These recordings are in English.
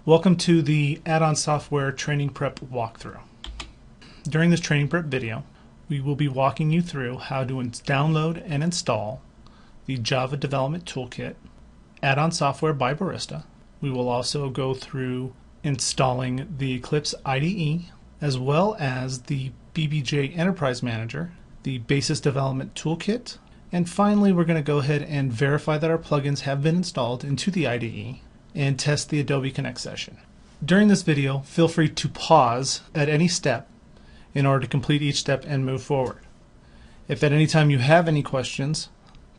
Welcome to the Addon Software Training Prep walkthrough. During this training prep video, we will be walking you through how to download and install the Java Development Toolkit, AddonSoftware by Barista. We will also go through installing the Eclipse IDE, as well as the BBJ Enterprise Manager, the Basis Development Toolkit, and finally we're going to go ahead and verify that our plugins have been installed into the IDE and test the Adobe Connect session. During this video, feel free to pause at any step in order to complete each step and move forward. If at any time you have any questions,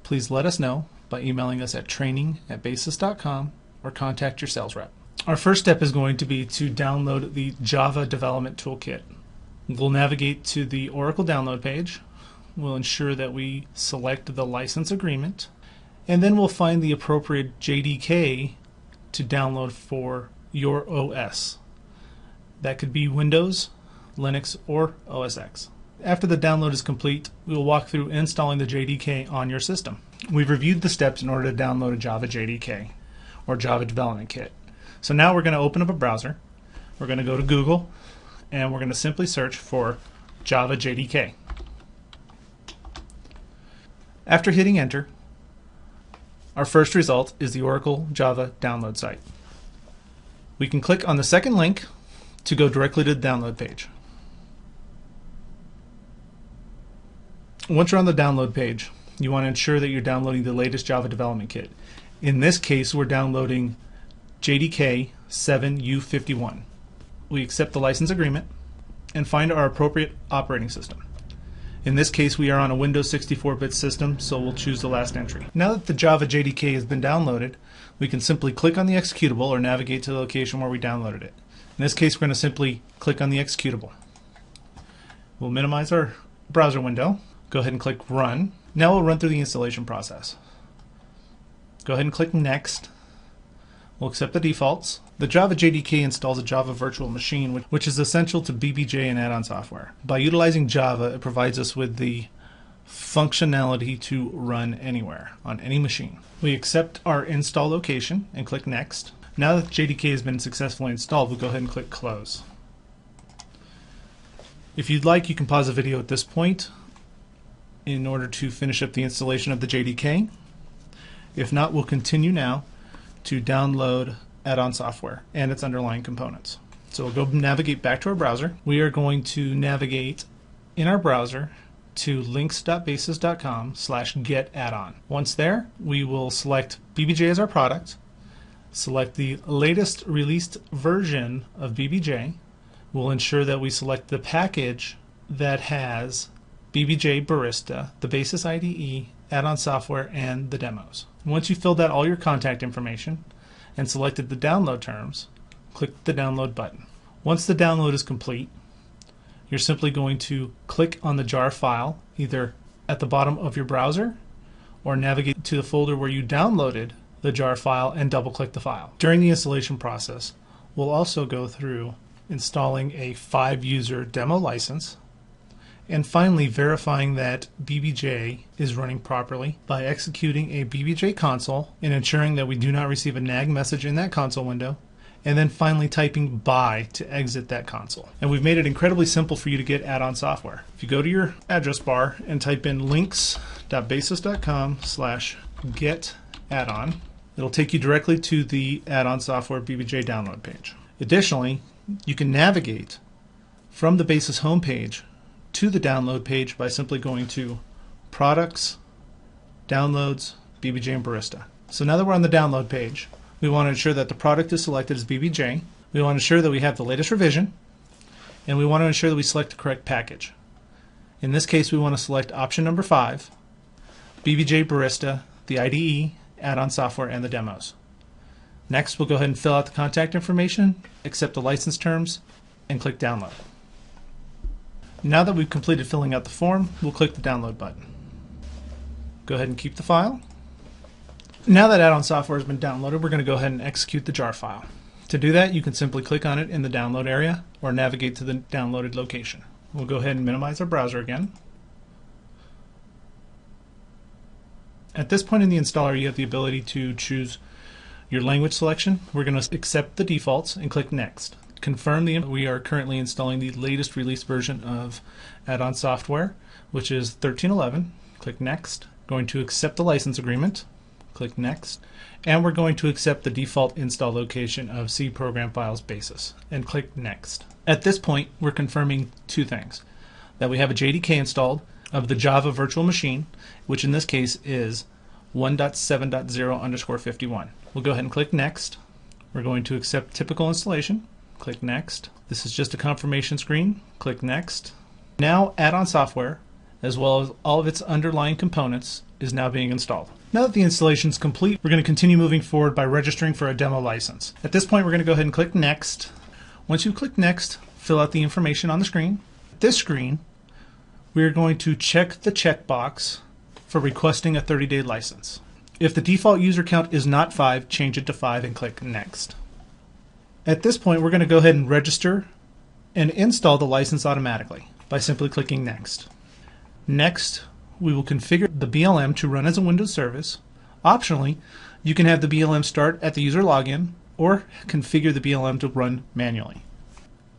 please let us know by emailing us at training@basis.com or contact your sales rep. Our first step is going to be to download the Java Development Toolkit. We'll navigate to the Oracle download page. We'll ensure that we select the license agreement, and then we'll find the appropriate JDK to download for your OS. That could be Windows, Linux, or OS X. After the download is complete, we will walk through installing the JDK on your system. We've reviewed the steps in order to download a Java JDK or Java Development Kit. So now we're going to open up a browser. We're going to go to Google and we're going to simply search for Java JDK. After hitting enter, our first result is the Oracle Java download site. We can click on the second link to go directly to the download page. Once you're on the download page, you want to ensure that you're downloading the latest Java Development Kit. In this case, we're downloading JDK 7U51. We accept the license agreement and find our appropriate operating system. In this case, we are on a Windows 64-bit system, so we'll choose the last entry. Now that the Java JDK has been downloaded, we can simply click on the executable or navigate to the location where we downloaded it. In this case, we're going to simply click on the executable. We'll minimize our browser window. Go ahead and click Run. Now we'll run through the installation process. Go ahead and click Next. We'll accept the defaults. The Java JDK installs a Java virtual machine, which is essential to BBJ and Addon software. By utilizing Java, it provides us with the functionality to run anywhere, on any machine. We accept our install location and click Next. Now that JDK has been successfully installed, we'll go ahead and click Close. If you'd like, you can pause the video at this point in order to finish up the installation of the JDK. If not, we'll continue now to download AddonSoftware and its underlying components. So we'll go navigate back to our browser. We are going to navigate in our browser to links.basis.com/get-addon. Once there, we will select BBJ as our product, select the latest released version of BBJ. We'll ensure that we select the package that has BBJ Barista, the Basis IDE, AddonSoftware, and the demos. Once you've filled out all your contact information and selected the download terms, click the download button. Once the download is complete, you're simply going to click on the jar file either at the bottom of your browser or navigate to the folder where you downloaded the jar file and double-click the file. During the installation process, we'll also go through installing a 5-user demo license, and finally verifying that BBJ is running properly by executing a BBJ console and ensuring that we do not receive a nag message in that console window, and then finally typing buy to exit that console. And we've made it incredibly simple for you to get Addon software. If you go to your address bar and type in links.basis.com/get-addon, it'll take you directly to the Addon Software BBJ download page. Additionally, you can navigate from the Basis homepage to the download page by simply going to Products, Downloads, BBJ and Barista. So now that we're on the download page, we want to ensure that the product is selected as BBJ. We want to ensure that we have the latest revision, and we want to ensure that we select the correct package. In this case, we want to select option number 5, BBJ Barista, the IDE, AddonSoftware, and the demos. Next, we'll go ahead and fill out the contact information, accept the license terms, and click Download. Now that we've completed filling out the form, we'll click the download button. Go ahead and keep the file. Now that AddonSoftware has been downloaded, we're going to go ahead and execute the jar file. To do that, you can simply click on it in the download area or navigate to the downloaded location. We'll go ahead and minimize our browser again. At this point in the installer, you have the ability to choose your language selection, we're going to accept the defaults and click Next. Confirm we are currently installing the latest release version of AddonSoftware, which is 13.11. Click Next. Going to accept the license agreement. Click Next. And we're going to accept the default install location of C program files basis and click Next. At this point, we're confirming two things. That we have a JDK installed of the Java virtual machine, which in this case is 1.7.0_51. We'll go ahead and click Next. We're going to accept typical installation. Click Next. This is just a confirmation screen. Click Next. Now AddonSoftware, as well as all of its underlying components, is now being installed. Now that the installation is complete, we're going to continue moving forward by registering for a demo license. At this point, we're going to go ahead and click Next. Once you click Next, fill out the information on the screen. At this screen, we are going to check the checkbox for requesting a 30-day license. If the default user count is not 5, change it to 5 and click Next. At this point, we're going to go ahead and register and install the license automatically by simply clicking Next. Next, we will configure the BLM to run as a Windows service. Optionally, you can have the BLM start at the user login or configure the BLM to run manually.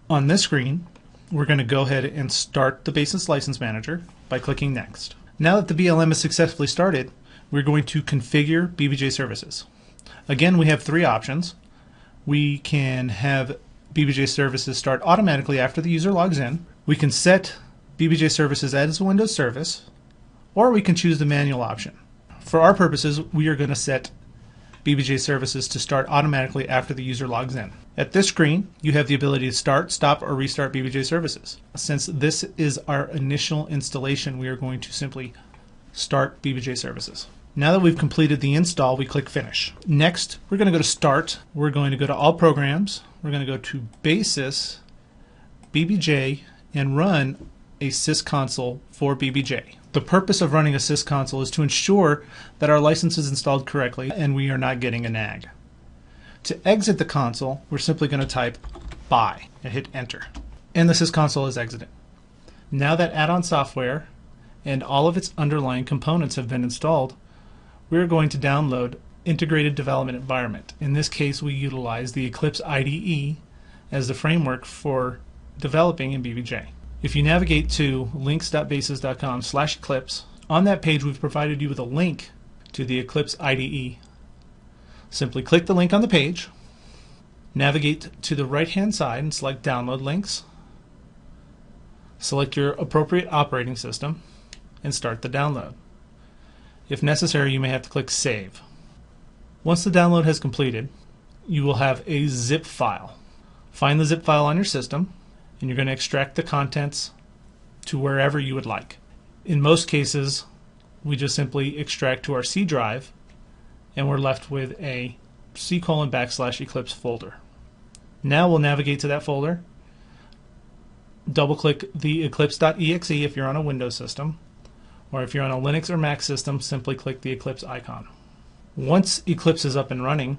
On this screen, we're going to go ahead and start the Basis License Manager by clicking Next. Now that the BLM is successfully started, we're going to configure BBJ services. Again, we have three options. We can have BBJ services start automatically after the user logs in. We can set BBJ services as a Windows service, or we can choose the manual option. For our purposes, we are going to set BBJ services to start automatically after the user logs in. At this screen, you have the ability to start, stop, or restart BBJ services. Since this is our initial installation, we are going to simply start BBJ services. Now that we've completed the install, we click Finish. Next, we're going to go to Start. We're going to go to All Programs. We're going to go to Basis, BBJ, and run a sysconsole for BBJ. The purpose of running a sysconsole is to ensure that our license is installed correctly and we are not getting a nag. To exit the console, we're simply going to type Bye and hit Enter. And the sysconsole is exited. Now that AddonSoftware and all of its underlying components have been installed, we're going to download Integrated Development Environment. In this case, we utilize the Eclipse IDE as the framework for developing in BBJ. If you navigate to links.basis.com/Eclipse, on that page we've provided you with a link to the Eclipse IDE. Simply click the link on the page, navigate to the right-hand side and select Download Links. Select your appropriate operating system and start the download. If necessary, you may have to click Save. Once the download has completed, you will have a zip file. Find the zip file on your system, and you're going to extract the contents to wherever you would like. In most cases, we just simply extract to our C drive, and we're left with a C:\Eclipse folder. Now we'll navigate to that folder, double-click the Eclipse.exe if you're on a Windows system, or if you're on a Linux or Mac system, simply click the Eclipse icon. Once Eclipse is up and running,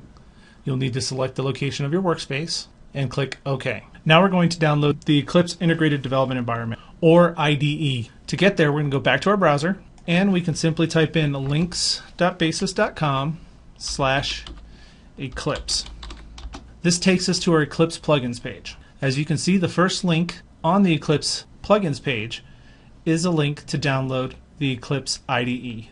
you'll need to select the location of your workspace and click OK. Now we're going to download the Eclipse Integrated Development Environment, or IDE. To get there, we're going to go back to our browser, and we can simply type in links.basis.com/Eclipse. This takes us to our Eclipse plugins page. As you can see, the first link on the Eclipse plugins page is a link to download the Eclipse IDE.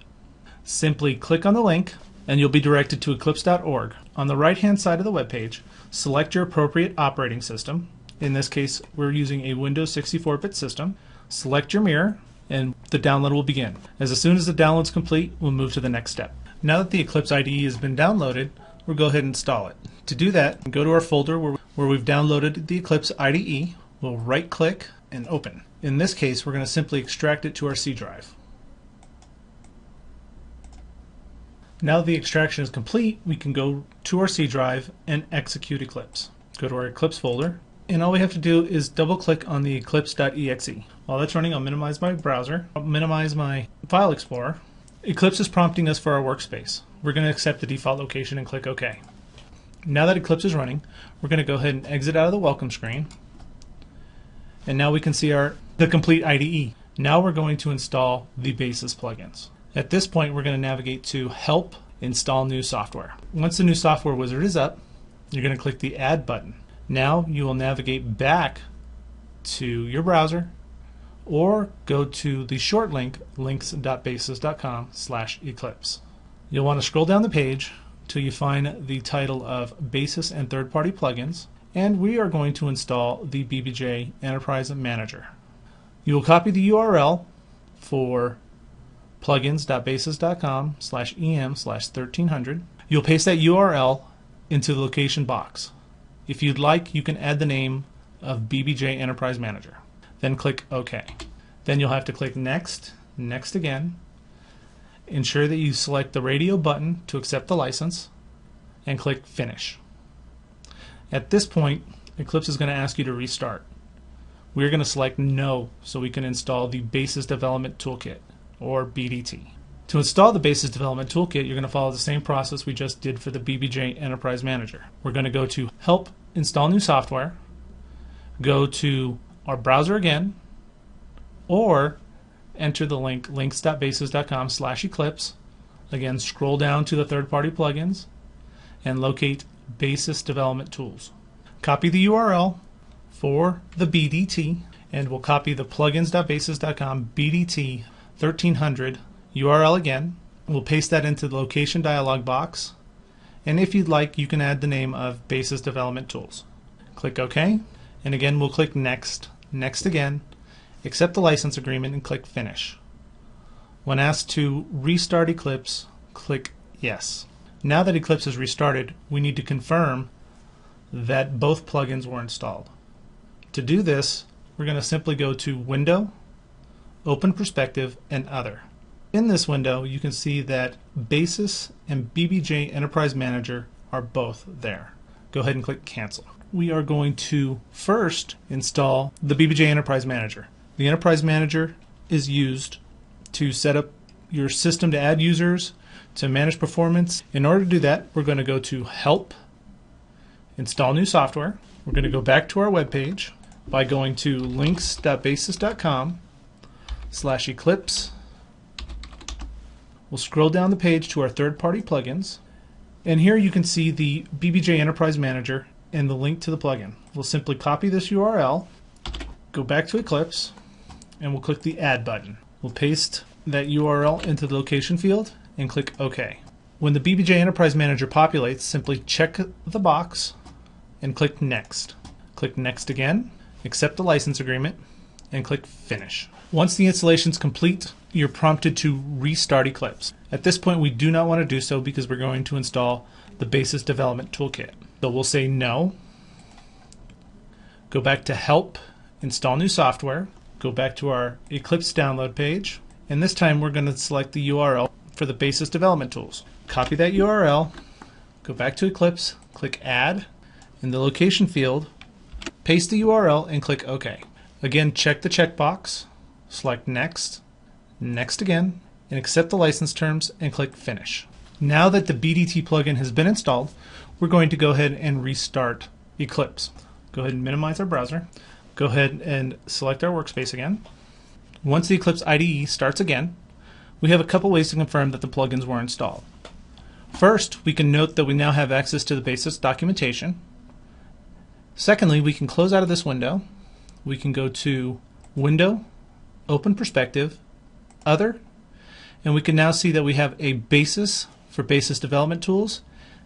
Simply click on the link and you'll be directed to eclipse.org. On the right-hand side of the web page, select your appropriate operating system. In this case, we're using a Windows 64-bit system. Select your mirror and the download will begin. As soon as the download's complete, we'll move to the next step. Now that the Eclipse IDE has been downloaded, we'll go ahead and install it. To do that, go to our folder where we've downloaded the Eclipse IDE. We'll right-click and open. In this case, we're going to simply extract it to our C drive. Now that the extraction is complete, we can go to our C drive and execute Eclipse. Go to our Eclipse folder, and all we have to do is double-click on the eclipse.exe. While that's running, I'll minimize my browser. I'll minimize my file explorer. Eclipse is prompting us for our workspace. We're going to accept the default location and click OK. Now that Eclipse is running, we're going to go ahead and exit out of the welcome screen. And now we can see the complete IDE. Now we're going to install the Basis plugins. At this point, we're going to navigate to Help Install New Software. Once the new software wizard is up, you're going to click the Add button. Now you will navigate back to your browser or go to the short link links.basis.com/eclipse. You'll want to scroll down the page till you find the title of Basis and Third-Party Plugins, and we are going to install the BBJ Enterprise Manager. You will copy the URL for plugins.basis.com/em/1300. You'll paste that URL into the location box. If you'd like, you can add the name of BBJ Enterprise Manager. Then click OK. Then you'll have to click Next, Next again. Ensure that you select the radio button to accept the license, and click Finish. At this point, Eclipse is going to ask you to restart. We're going to select No so we can install the Basis Development Toolkit, or BDT. To install the Basis Development Toolkit, you're going to follow the same process we just did for the BBJ Enterprise Manager. We're going to go to Help, Install New Software, go to our browser again, or enter the link links.basis.com/eclipse. Again, scroll down to the third-party plugins and locate Basis Development Tools. Copy the URL for the BDT, and we'll copy the plugins.basis.com BDT 1300 URL again. We'll paste that into the location dialog box, and if you'd like, you can add the name of Basis Development Tools. Click OK, and again we'll click Next, Next again, accept the license agreement, and click Finish. When asked to restart Eclipse, click Yes. Now that Eclipse is restarted, we need to confirm that both plugins were installed. To do this, we're going to simply go to Window, Open Perspective, and Other. In this window, you can see that Basis and BBJ Enterprise Manager are both there. Go ahead and click Cancel. We are going to first install the BBJ Enterprise Manager. The Enterprise Manager is used to set up your system to add users, to manage performance. In order to do that, we're going to go to Help, Install New Software. We're going to go back to our web page by going to links.basis.com/eclipse. We'll scroll down the page to our third-party plugins, and here you can see the BBJ Enterprise Manager and the link to the plugin. We'll simply copy this URL, go back to Eclipse, and we'll click the Add button. We'll paste that URL into the location field and click OK. When the BBJ Enterprise Manager populates, simply check the box and click Next. Click Next again, accept the license agreement, and click Finish. Once the installation is complete, you're prompted to restart Eclipse. At this point, we do not want to do so because we're going to install the Basis Development Toolkit. So we'll say No, go back to Help, Install New Software, go back to our Eclipse download page, and this time we're going to select the URL for the Basis Development Tools. Copy that URL, go back to Eclipse, click Add, in the location field, paste the URL, and click OK. Again, check the checkbox, select Next, Next again, and accept the license terms and click Finish. Now that the BDT plugin has been installed, we're going to go ahead and restart Eclipse. Go ahead and minimize our browser. Go ahead and select our workspace again. Once the Eclipse IDE starts again, we have a couple ways to confirm that the plugins were installed. First, we can note that we now have access to the Basis documentation. Secondly, we can close out of this window. We can go to Window, Open Perspective, Other, and we can now see that we have a Basis for Basis Development Tools,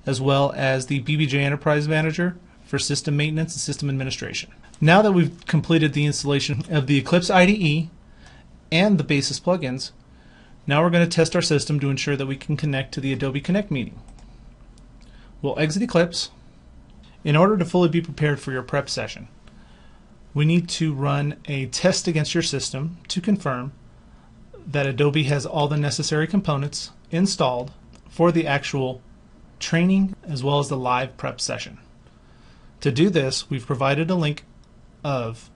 as well as the BBJ Enterprise Manager for system maintenance and system administration. Now that we've completed the installation of the Eclipse IDE and the Basis plugins, now we're going to test our system to ensure that we can connect to the Adobe Connect meeting. We'll exit Eclipse. In order to fully be prepared for your prep session, we need to run a test against your system to confirm that Adobe has all the necessary components installed for the actual training as well as the live prep session. To do this, we've provided a link of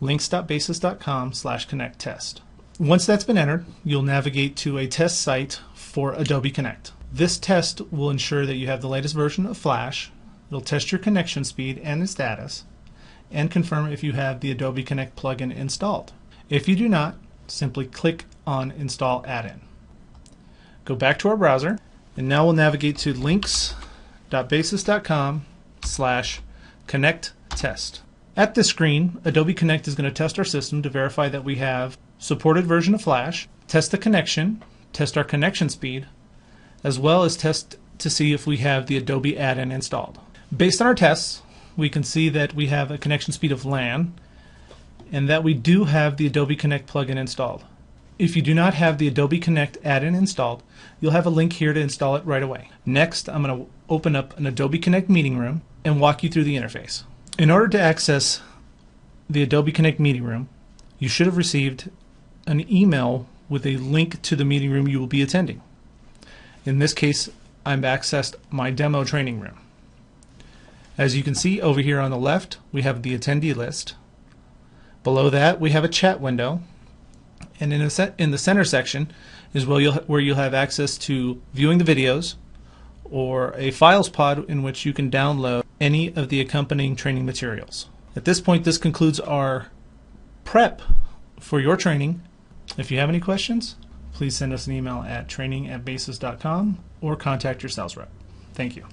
links.basis.com/connect test. Once that's been entered, you'll navigate to a test site for Adobe Connect. This test will ensure that you have the latest version of Flash. It'll test your connection speed and its status, and confirm if you have the Adobe Connect plugin installed. If you do not, simply click on Install Addon. Go back to our browser, And now we'll navigate to links.basis.com/connect test. At this screen, Adobe Connect is going to test our system to verify that we have supported version of Flash, test the connection, test our connection speed, as well as test to see if we have the Adobe Addon installed. Based on our tests, we can see that we have a connection speed of LAN and that we do have the Adobe Connect plugin installed. If you do not have the Adobe Connect add-in installed, you'll have a link here to install it right away. Next, I'm going to open up an Adobe Connect meeting room and walk you through the interface. In order to access the Adobe Connect meeting room, you should have received an email with a link to the meeting room you will be attending. In this case, I've accessed my demo training room. As you can see over here on the left, we have the attendee list. Below that, we have a chat window. And in the center section is where you'll have access to viewing the videos or a files pod in which you can download any of the accompanying training materials. At this point, this concludes our prep for your training. If you have any questions, please send us an email at training@basis.com or contact your sales rep. Thank you.